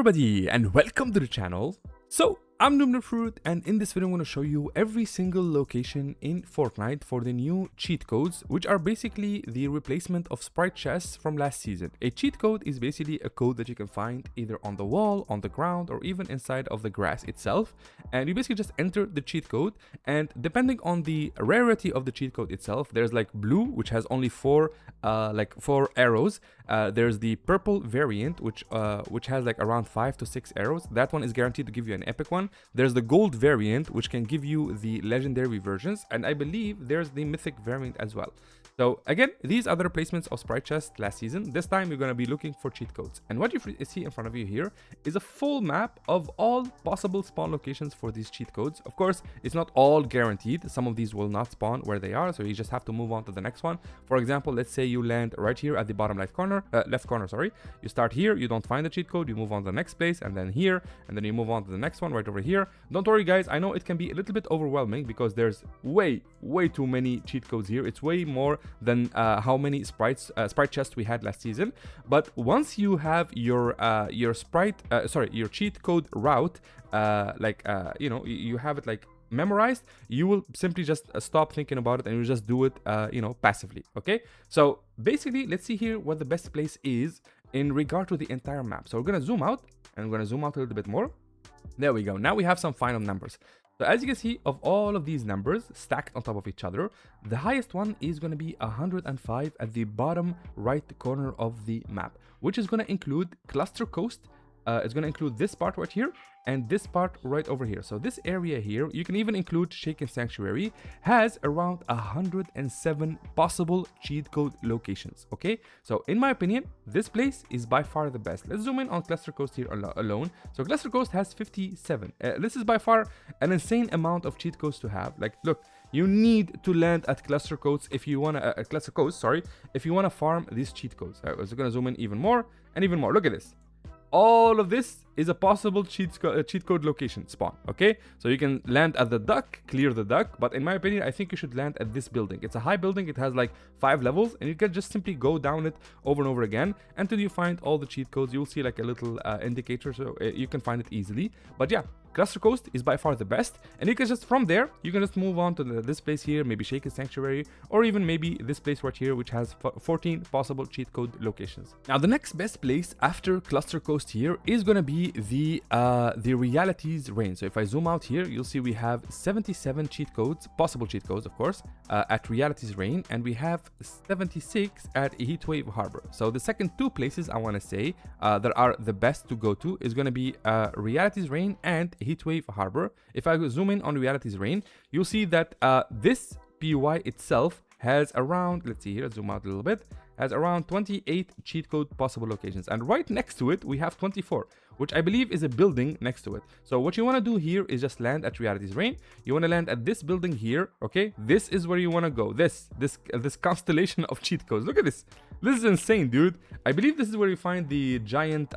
everybody and welcome to the channel. So I'm NOOBNOOBFRUIT, and in this video I'm going to show you every single location in Fortnite for the new cheat codes, which are basically the replacement of sprite chests from last season. A cheat code is basically a code that you can find either on the wall, on the ground, or even inside of the grass itself, and you basically just enter the cheat code, and depending on the rarity of the cheat code itself, there's like blue, which has only four arrows. There's the purple variant, which has like around 5 to 6 arrows. That one is guaranteed to give you an epic one. There's the gold variant, which can give you the legendary versions, and I believe there's the mythic variant as well. So again, these are the replacements of sprite chests last season. This time you're going to be looking for cheat codes, and what you see in front of you here is a full map of all possible spawn locations for these cheat codes. Of course, it's not all guaranteed. Some of these will not spawn where they are, so you just have to move on to the next one. For example, let's say you land right here at the bottom left corner, sorry. You start here, you don't find the cheat code, you move on to the next place, and then here, and then you move on to the next one right over here. Don't worry guys, I know it can be a little bit overwhelming because there's way too many cheat codes here. It's way more than how many sprite chests we had last season. But once you have your cheat code route, you have it like memorized, you will simply just stop thinking about it and you just do it passively. Okay, so basically let's see here what the best place is in regard to the entire map. So we're gonna zoom out, and we're gonna zoom out a little bit more. There we go. Now we have some final numbers. So as you can see, of all of these numbers stacked on top of each other, the highest one is going to be 105 at the bottom right corner of the map, which is going to include Cluster Coast. It's going to include this part right here and this part right over here. So this area here, you can even include Shaken Sanctuary, has around 107 possible cheat code locations. Okay, so in my opinion, this place is by far the best. Let's zoom in on Cluster Coast here alone. So Cluster Coast has 57. This is by far an insane amount of cheat codes to have. Like, look, you need to land at Cluster Coast if you want to if you want to farm these cheat codes. I was going to zoom in even more and even more. Look at this. All of this is a possible cheat code location spawn. Okay, so you can land at the duck, clear the duck, but in my opinion, I think you should land at this building. It's a high building, it has like 5 levels, and you can just simply go down it over and over again until you find all the cheat codes. You'll see like a little indicator, so you can find it easily. But yeah, Cluster Coast is by far the best, and you can just, from there, you can just move on to this place here, maybe Shaken Sanctuary, or even maybe this place right here, which has 14 possible cheat code locations. Now, the next best place after Cluster Coast here is gonna be the Realities Reign. So if I zoom out here, you'll see we have 77 cheat codes, possible cheat codes, of course, at Realities Reign, and we have 76 at Heatwave Harbor. So the second two places I want to say that are the best to go to is going to be Realities Reign and Heatwave Harbor. If I zoom in on Realities Reign, you'll see that this PUI itself has around, let's see here, zoom out a little bit, has around 28 cheat code possible locations, and right next to it we have 24, which I believe is a building next to it. So what you want to do here is just land at Realities Reign. You want to land at this building here. Okay, this is where you want to go. This constellation of cheat codes. Look at this. This is insane, dude. I believe this is where you find the giant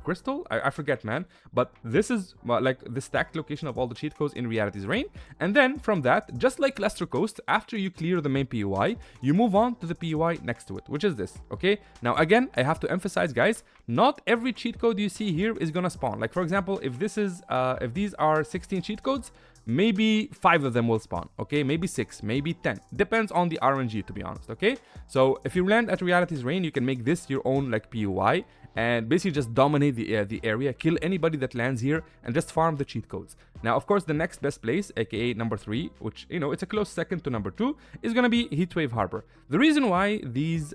crystal. I forget, man, but this is like the stacked location of all the cheat codes in Realities Reign. And then from that, just like Cluster Coast, after you clear the main PUI, you move on to the PUI next to it, which is this. Okay, now again, I have to emphasize, guys, not every cheat code you see here is gonna spawn. Like, for example, if these are 16 cheat codes, maybe 5 of them will spawn. Okay, maybe 6, maybe 10, depends on the RNG, to be honest. Okay, so if you land at Realities Reign, you can make this your own like PUI and basically just dominate the area, kill anybody that lands here, and just farm the cheat codes. Now, of course, the next best place, aka number 3, which, you know, it's a close second to number 2, is gonna be Heatwave Harbor. The reason why these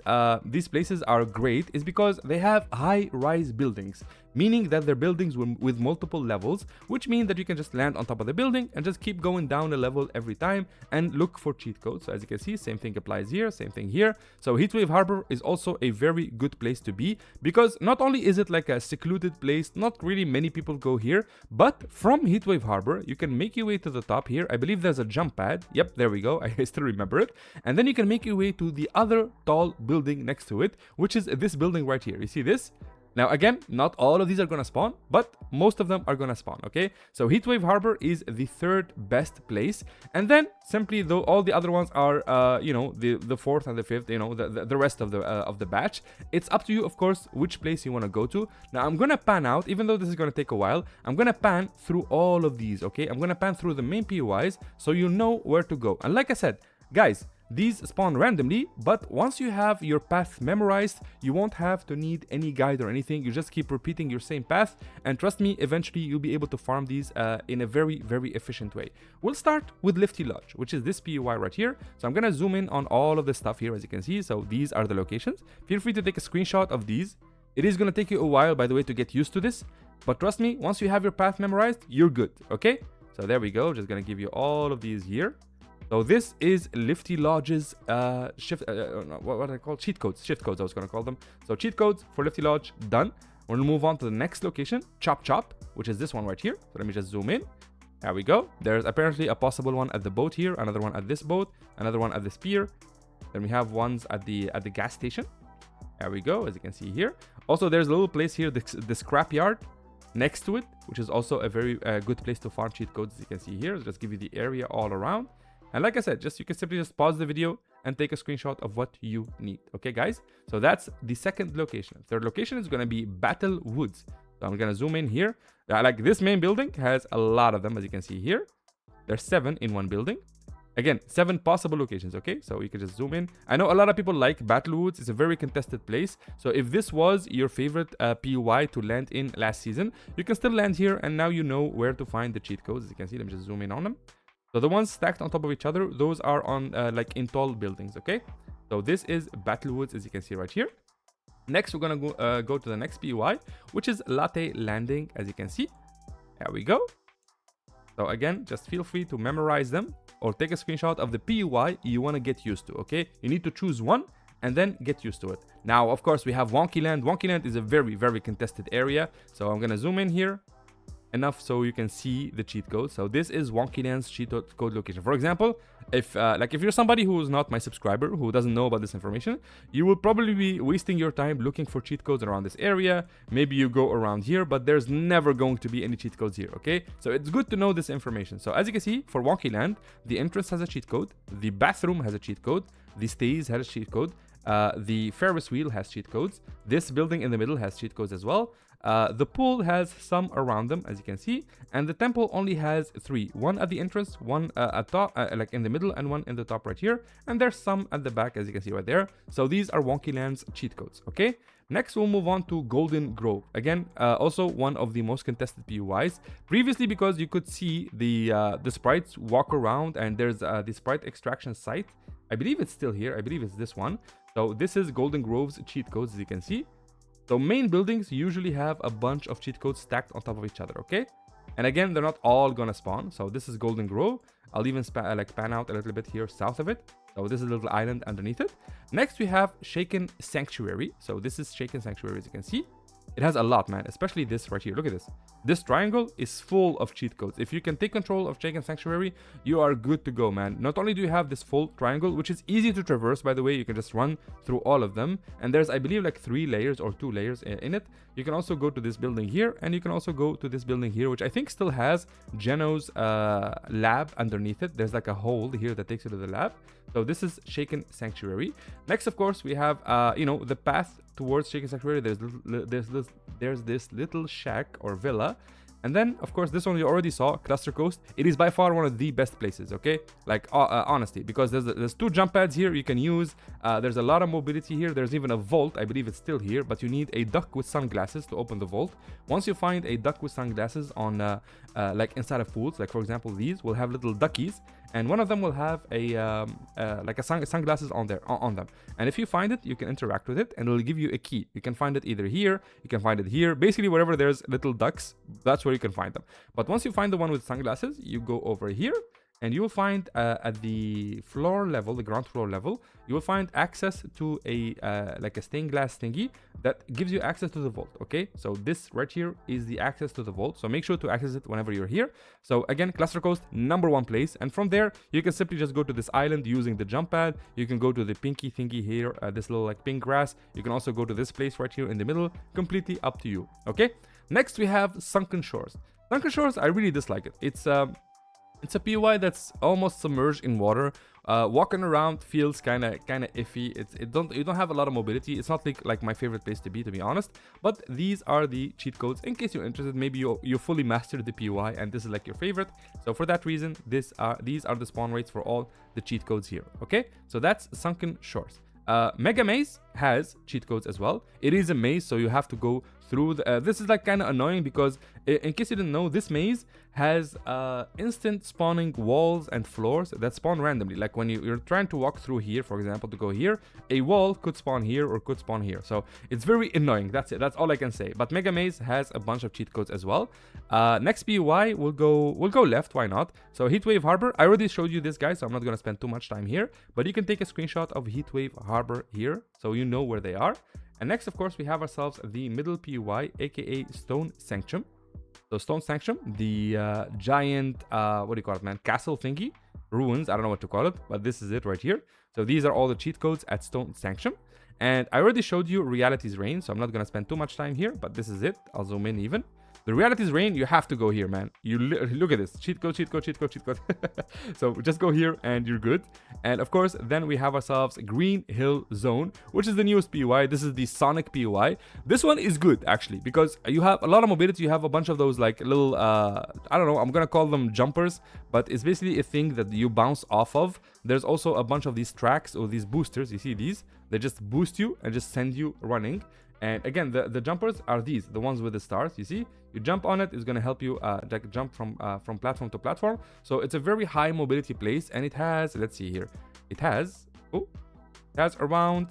places are great is because they have high-rise buildings, meaning that they're buildings with multiple levels, which mean that you can just land on top of the building and just keep going down a level every time and look for cheat codes. So as you can see, same thing applies here, same thing here. So Heatwave Harbor is also a very good place to be, because not only is it like a secluded place, not really many people go here, but from Heatwave Harbor, you can make your way to the top here. I believe there's a jump pad. Yep, there we go. I still remember it. And then you can make your way to the other tall building next to it, which is this building right here. You see this? Now again, not all of these are gonna spawn, but most of them are gonna spawn, okay? So Heatwave Harbor is the third best place, and then simply though all the other ones are, you know, the fourth and the fifth, you know, the rest of the batch. It's up to you, of course, which place you wanna go to. Now I'm gonna pan out, even though this is gonna take a while. I'm gonna pan through all of these, okay? I'm gonna pan through the main POIs so you know where to go. And like I said, guys, these spawn randomly, but once you have your path memorized, you won't have to need any guide or anything. You just keep repeating your same path, and trust me, eventually you'll be able to farm these in a very, very efficient way. We'll start with Lifty Lodge, which is this POI right here. So I'm gonna zoom in on all of the stuff here, as you can see. So these are the locations. Feel free to take a screenshot of these. It is gonna take you a while, by the way, to get used to this, but trust me, once you have your path memorized, you're good, okay? So there we go, just gonna give you all of these here. So this is Lifty Lodge's what are they called? Cheat codes, shift codes I was going to call them. So cheat codes for Lifty Lodge, done. We'll move on to the next location, Chop Chop, which is this one right here. So let me just zoom in. There we go. There's apparently a possible one at the boat here, another one at this boat, another one at this pier. Then we have ones at the gas station. There we go, as you can see here. Also, there's a little place here, the scrapyard next to it, which is also a very good place to farm cheat codes, as you can see here. Just give you the area all around. And like I said, you can simply just pause the video and take a screenshot of what you need. Okay, guys? So that's the second location. Third location is going to be Battle Woods. So I'm going to zoom in here. Like this main building has a lot of them, as you can see here. There's 7 in one building. Again, 7 possible locations, okay? So you can just zoom in. I know a lot of people like Battle Woods. It's a very contested place. So if this was your favorite POI to land in last season, you can still land here, and now you know where to find the cheat codes. As you can see, let me just zoom in on them. So the ones stacked on top of each other, those are on like in tall buildings, okay? So this is Battle Woods, as you can see right here. Next, we're gonna go to the next POI, which is Latte Landing, as you can see. There we go. So again, just feel free to memorize them or take a screenshot of the POI you wanna get used to, okay? You need to choose one and then get used to it. Now, of course, we have Wonky Land. Wonky Land is a very, very contested area. So I'm gonna zoom in here enough so you can see the cheat code. So this is Wonky Land's cheat code location. For example, if you're somebody who is not my subscriber, who doesn't know about this information, you will probably be wasting your time looking for cheat codes around this area. Maybe you go around here, but there's never going to be any cheat codes here, okay? So it's good to know this information. So as you can see, for Wonky Land, the entrance has a cheat code, the bathroom has a cheat code, the stays has a cheat code, the Ferris wheel has cheat codes, this building in the middle has cheat codes as well. The pool has some around them, as you can see, and the temple only has 3. One at the entrance, one at top, like in the middle, and one in the top right here. And there's some at the back, as you can see right there. So these are Wonky Land's cheat codes, okay? Next, we'll move on to Golden Grove. Again, also one of the most contested POIs. Previously, because you could see the sprites walk around, and there's the sprite extraction site. I believe it's still here. I believe it's this one. So this is Golden Grove's cheat codes, as you can see. So main buildings usually have a bunch of cheat codes stacked on top of each other, okay? And again, they're not all gonna spawn. So this is Golden Grove. I'll even pan out a little bit here south of it. So this is a little island underneath it. Next, we have Shaken Sanctuary. So this is Shaken Sanctuary, as you can see. It has a lot, man, especially this right here. Look at this. This triangle is full of cheat codes. If you can take control of Shaken Sanctuary, you are good to go, man. Not only do you have this full triangle, which is easy to traverse, by the way, you can just run through all of them. And there's, I believe, like 3 layers or 2 layers in it. You can also go to this building here, and you can also go to this building here, which I think still has Geno's lab underneath it. There's like a hole here that takes you to the lab. So this is Shaken Sanctuary. Next, of course, we have, the path towards Shaken Sanctuary. There's this little shack or villa. And then, of course, this one you already saw, Cluster Coast. It is by far one of the best places, okay? Like, honestly, because there's 2 jump pads here you can use. There's a lot of mobility here. There's even a vault. I believe it's still here, but you need a duck with sunglasses to open the vault. Once you find a duck with sunglasses on, like inside of pools, like for example, these will have little duckies. And one of them will have a sunglasses on them. And if you find it, you can interact with it, and it will give you a key. You can find it either here, you can find it here. Basically, wherever there's little ducks, that's where you can find them. But once you find the one with sunglasses, you go over here, and you will find at the floor level, the ground floor level, you will find access to a like a stained glass thingy that gives you access to the vault. Okay, so this right here is the access to the vault, so make sure to access it whenever you're here. So again, Cluster Coast, #1 place, and from there you can simply just go to this island using the jump pad. You can go to the pinky thingy here, this little like pink grass. You can also go to this place right here in the middle, completely up to you. Okay, next we have Sunken Shores. Sunken Shores, I really dislike it. It's a POI that's almost submerged in water. Walking around feels kind of iffy. You don't have a lot of mobility. It's not like my favorite place to be honest. But these are the cheat codes in case you're interested. Maybe you fully mastered the POI and this is like your favorite. So for that reason, these are the spawn rates for all the cheat codes here. Okay, so that's Sunken Shores. Mega Maze has cheat codes as well. It is a maze, so you have to go through the, this is like kind of annoying because in case you didn't know, this maze has instant spawning walls and floors that spawn randomly. Like when you're trying to walk through here, for example, to go here, a wall could spawn here or could spawn here. So it's very annoying. That's it. That's all I can say. But Mega Maze has a bunch of cheat codes as well. Next POI we'll go left. Why not? So Heatwave Harbor. I already showed you this, guys, so I'm not gonna spend too much time here. But you can take a screenshot of Heatwave Harbor here, so you know where they are. And next, of course, we have ourselves the middle POI, aka Stone Sanctum. So Stone Sanctum, the giant, what do you call it, man? Castle thingy, ruins. I don't know what to call it, but this is it right here. So these are all the cheat codes at Stone Sanctum. And I already showed you Reality's Reign, so I'm not gonna spend too much time here. But this is it. I'll zoom in even. The Reality's Reign, you have to go here, man. You look at this. Cheat code, cheat code, cheat code, cheat code. So just go here and you're good. And of course, then we have ourselves Green Hill Zone, which is the newest POI. This is the Sonic POI. This one is good, actually, because you have a lot of mobility. You have a bunch of those like little, I don't know, I'm going to call them jumpers, but it's basically a thing that you bounce off of. There's also a bunch of these tracks or these boosters. You see these? They just boost you and just send you running. And again, the jumpers are these, the ones with the stars. You see, you jump on it, it's going to help you like jump from platform to platform. So it's a very high mobility place, and it has, let's see here, it has around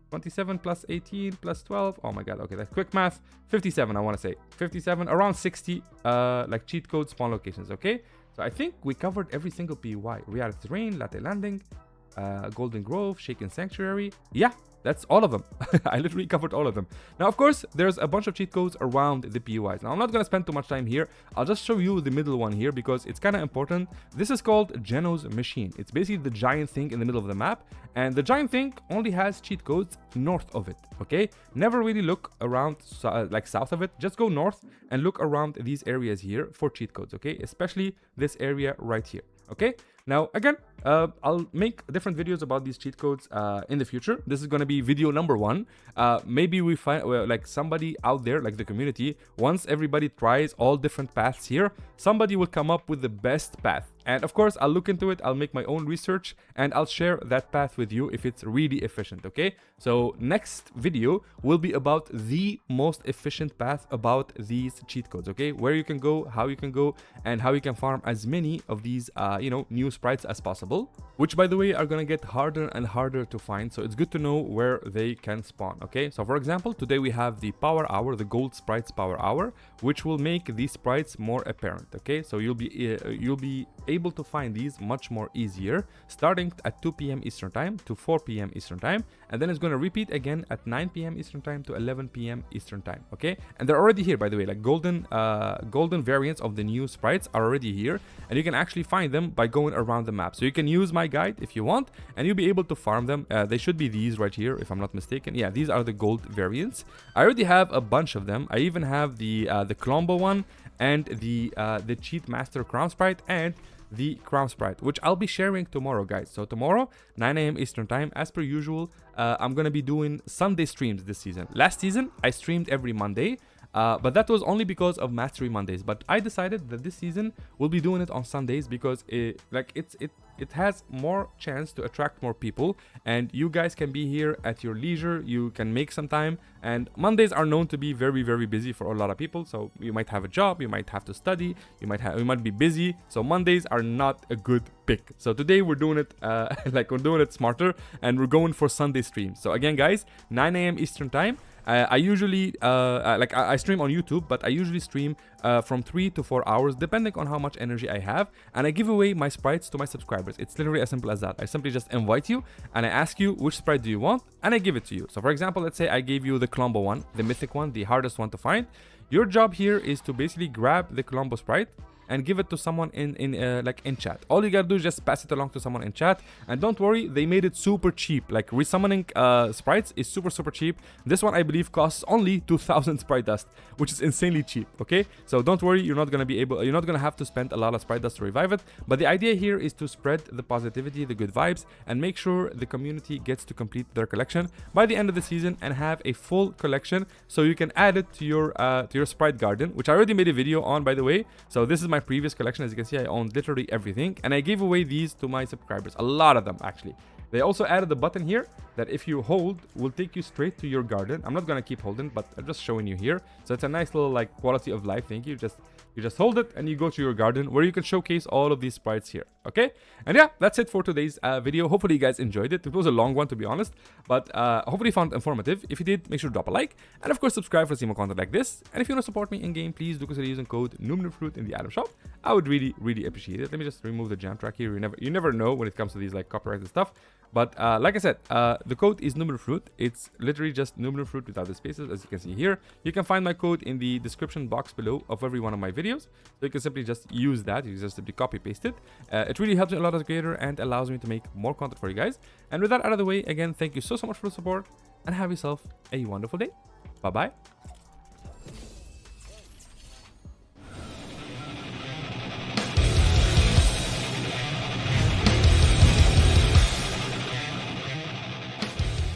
27 plus 18 plus 12. Oh my god, okay, that's quick math. 57, I want to say 57, around 60 like cheat code spawn locations. Okay, so I think we covered every single POI. Reality's Reign, Latte Landing, Golden Grove, Shaken Sanctuary. Yeah, that's all of them. I literally covered all of them. Now, of course, there's a bunch of cheat codes around the POIs. Now, I'm not going to spend too much time here. I'll just show you the middle one here because it's kind of important. This is called Geno's Machine. It's basically the giant thing in the middle of the map. And the giant thing only has cheat codes north of it, okay? Never really look around like south of it. Just go north and look around these areas here for cheat codes, okay? Especially this area right here, okay? Now, again, I'll make different videos about these cheat codes in the future. This is going to be video #1. Maybe we find like somebody out there, like the community, once everybody tries all different paths here, somebody will come up with the best path. And of course, I'll look into it. I'll make my own research and I'll share that path with you if it's really efficient, okay? So next video will be about the most efficient path about these cheat codes, okay? Where you can go, how you can go, and how you can farm as many of these, new sprites as possible, which by the way are gonna get harder and harder to find. So it's good to know where they can spawn, okay? So for example, today we have the Power Hour, the Gold Sprites Power Hour, which will make these sprites more apparent, okay? So you'll be able to find these much more easier, starting at 2 p.m. Eastern Time to 4 p.m. Eastern Time, and then it's going to repeat again at 9 p.m. Eastern Time to 11 p.m. Eastern Time, okay? And they're already here, by the way, like golden variants of the new sprites are already here, and you can actually find them by going around the map. So you can use my guide if you want, and you'll be able to farm them. They should be these right here, if I'm not mistaken. Yeah, these are the gold variants. I already have a bunch of them. I even have the Colombo one, and the Cheat Master Crown Sprite, and the Crown Sprite, which I'll be sharing tomorrow, guys. So tomorrow, 9 a.m. Eastern Time, as per usual, I'm gonna be doing Sunday streams this season. Last season, I streamed every Monday, but that was only because of Mastery Mondays. But I decided that this season we'll be doing it on Sundays because it has more chance to attract more people, and you guys can be here at your leisure. You can make some time, and Mondays are known to be very, very busy for a lot of people. So you might have a job, you might have to study, you might be busy. So Mondays are not a good pick. So today we're doing it we're doing it smarter, and we're going for Sunday streams. So again, guys, 9 a.m. Eastern Time. I usually I stream on YouTube, but I usually stream from 3 to 4 hours, depending on how much energy I have, and I give away my sprites to my subscribers. It's literally as simple as that. I simply just invite you and I ask you which sprite do you want, and I give it to you. So for example, let's say I gave you the Colombo one, the mythic one, the hardest one to find. Your job here is to basically grab the Colombo sprite and give it to someone in chat. All you gotta do is just pass it along to someone in chat, and don't worry, they made it super cheap. Like resummoning sprites is super cheap. This one I believe costs only 2,000 sprite dust, which is insanely cheap. Okay, so don't worry, you're not gonna have to spend a lot of sprite dust to revive it. But the idea here is to spread the positivity, the good vibes, and make sure the community gets to complete their collection by the end of the season and have a full collection, so you can add it to your sprite garden, which I already made a video on, by the way. So this is my previous collection. As you can see, I owned literally everything, and I gave away these to my subscribers, a lot of them actually. They also added a button here that if you hold will take you straight to your garden. I'm not gonna keep holding, but I'm just showing you here. So it's a nice little like quality of life thing. You just hold it and you go to your garden where you can showcase all of these sprites here. Okay, and yeah, that's it for today's video. Hopefully you guys enjoyed it. It was a long one, to be honest, but hopefully you found it informative. If you did, make sure to drop a like, and of course subscribe for see more content like this. And if you want to support me in game, please do consider using code NOOBNOOBFRUIT in the item shop. I would really appreciate it. Let me just remove the jam track here. You never know when it comes to these like copyrighted stuff. But like I said, the code is NOOBNOOBFRUIT. It's literally just NOOBNOOBFRUIT without the spaces, as you can see here. You can find my code in the description box below of every one of my videos. So you can simply just use that. You just simply copy paste it. It really helps me a lot as a creator and allows me to make more content for you guys. And with that out of the way, again, thank you so much for the support, and have yourself a wonderful day. Bye bye.